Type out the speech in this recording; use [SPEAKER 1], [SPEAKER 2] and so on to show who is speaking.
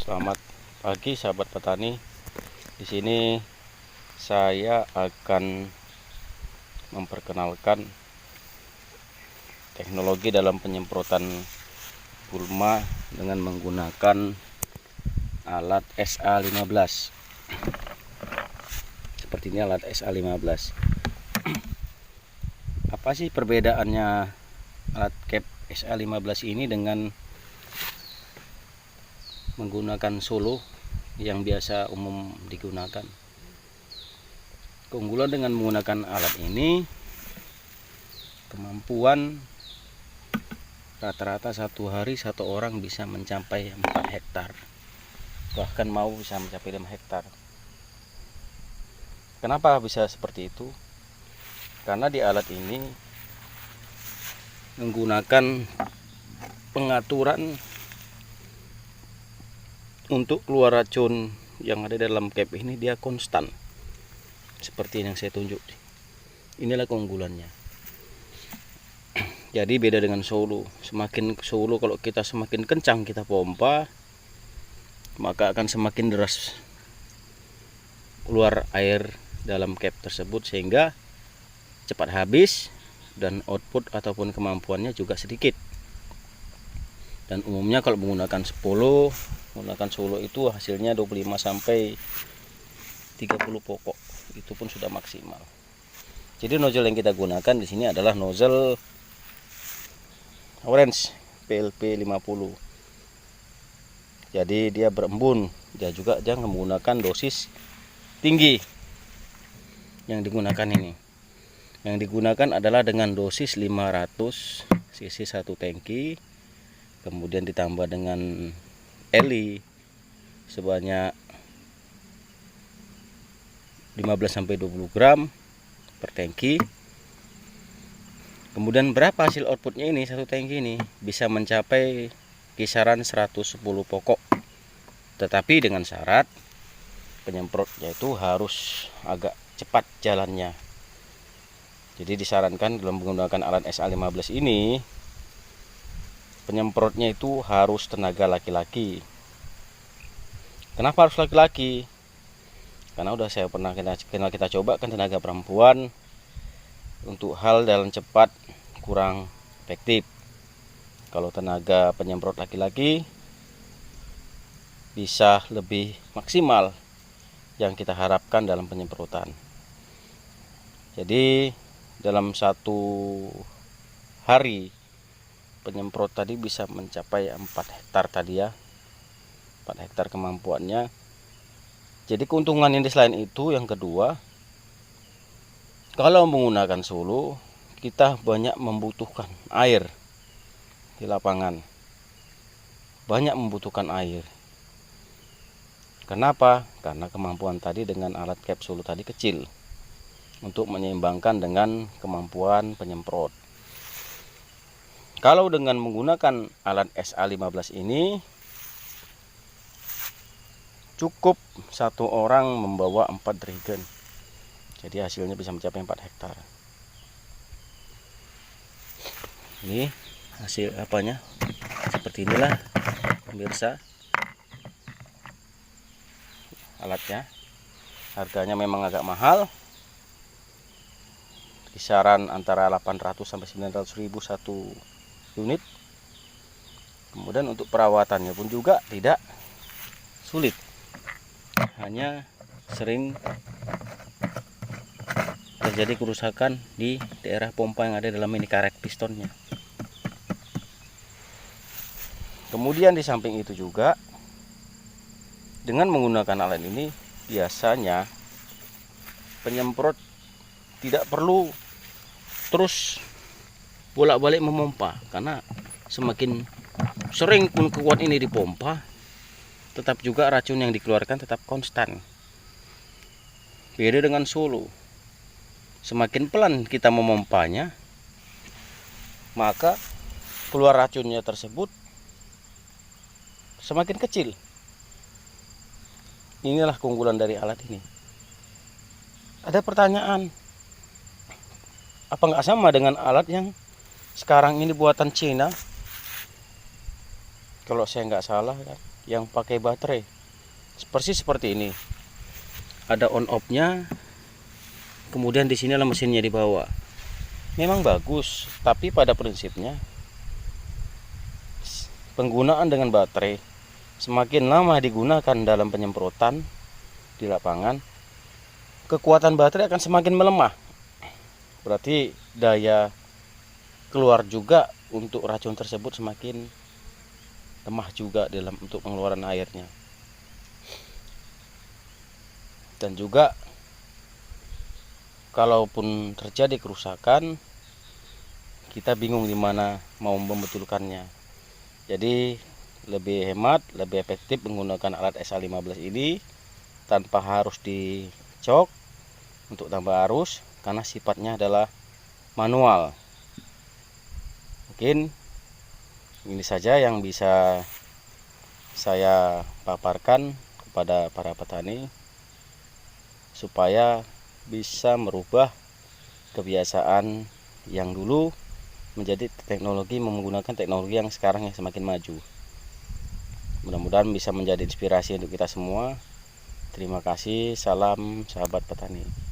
[SPEAKER 1] Selamat pagi sahabat petani. Di sini saya akan memperkenalkan teknologi dalam penyemprotan gulma dengan menggunakan alat SA15. Seperti ini alat SA15. Apa sih perbedaannya alat cap SA15 ini dengan menggunakan solo yang biasa umum digunakan? Keunggulan dengan menggunakan alat ini, kemampuan rata-rata satu hari satu orang bisa mencapai 4 hektar, bahkan mau bisa mencapai 5 hektar. Kenapa bisa seperti itu? Karena di alat ini menggunakan pengaturan untuk keluar racun yang ada dalam cap ini, dia konstan seperti yang saya tunjuk. Inilah keunggulannya. Jadi beda dengan solo. Semakin solo, kalau kita semakin kencang kita pompa, maka akan semakin deras keluar air dalam cap tersebut, sehingga cepat habis dan output ataupun kemampuannya juga sedikit. Dan umumnya kalau menggunakan solo itu hasilnya 25 sampai 30 pokok, itu pun sudah maksimal. Jadi nozzle yang kita gunakan di sini adalah nozzle orange PLP 50. Jadi dia berembun, dia juga jangan menggunakan dosis tinggi. Yang digunakan ini, yang digunakan adalah dengan dosis 500 cc satu tangki, kemudian ditambah dengan Eli sebanyak 15-20 gram per tangki. Kemudian berapa hasil outputnya ini? Satu tangki ini bisa mencapai kisaran 110 pokok, tetapi dengan syarat penyemprotnya itu harus agak cepat jalannya. Jadi disarankan dalam menggunakan alat SA15 ini, penyemprotnya itu harus tenaga laki-laki. Kenapa harus laki-laki? Karena udah saya pernah kita coba kan tenaga perempuan untuk hal dalam cepat kurang efektif. Kalau tenaga penyemprot laki-laki bisa lebih maksimal yang kita harapkan dalam penyemprotan. Jadi dalam satu hari penyemprot tadi bisa mencapai 4 hektar tadi ya, 4 hektar kemampuannya. Jadi keuntungan yang selain itu, yang kedua, kalau menggunakan solo kita banyak membutuhkan air di lapangan, banyak membutuhkan air. Kenapa? Karena kemampuan tadi dengan alat cap solo tadi kecil untuk menyeimbangkan dengan kemampuan penyemprot. Kalau dengan menggunakan alat SA15 ini, cukup satu orang membawa 4 drigen. Jadi hasilnya bisa mencapai 4 hektar. Ini hasil apanya? Seperti inilah pemirsa alatnya. Harganya memang agak mahal, kisaran antara 800 sampai 900 ribu satu unit. Kemudian untuk perawatannya pun juga tidak sulit, hanya sering terjadi kerusakan di daerah pompa yang ada dalam ini karet pistonnya. Kemudian di samping itu juga, dengan menggunakan alat ini biasanya penyemprot tidak perlu terus bolak-balik memompa, karena semakin sering pun kuat ini dipompa, tetap juga racun yang dikeluarkan tetap konstan. Beda dengan solo, semakin pelan kita memompanya, maka keluar racunnya tersebut semakin kecil. Inilah keunggulan dari alat ini. Ada pertanyaan, apa nggak sama dengan alat yang sekarang ini buatan Cina? Kalau saya nggak salah kan, yang pakai baterai. Persis seperti ini. Ada on off-nya. Kemudian di sini adalah mesinnya di bawah. Memang bagus, tapi pada prinsipnya penggunaan dengan baterai semakin lama digunakan dalam penyemprotan di lapangan, kekuatan baterai akan semakin melemah. Berarti daya keluar juga untuk racun tersebut semakin lemah juga dalam untuk pengeluaran airnya. Dan juga kalaupun terjadi kerusakan, kita bingung di mana mau membetulkannya. Jadi lebih hemat, lebih efektif menggunakan alat SA15 ini tanpa harus dicok untuk tambah arus, karena sifatnya adalah manual. Mungkin ini saja yang bisa saya paparkan kepada para petani supaya bisa merubah kebiasaan yang dulu menjadi teknologi, menggunakan teknologi yang sekarang yang semakin maju. Mudah-mudahan bisa menjadi inspirasi untuk kita semua. Terima kasih, salam sahabat petani.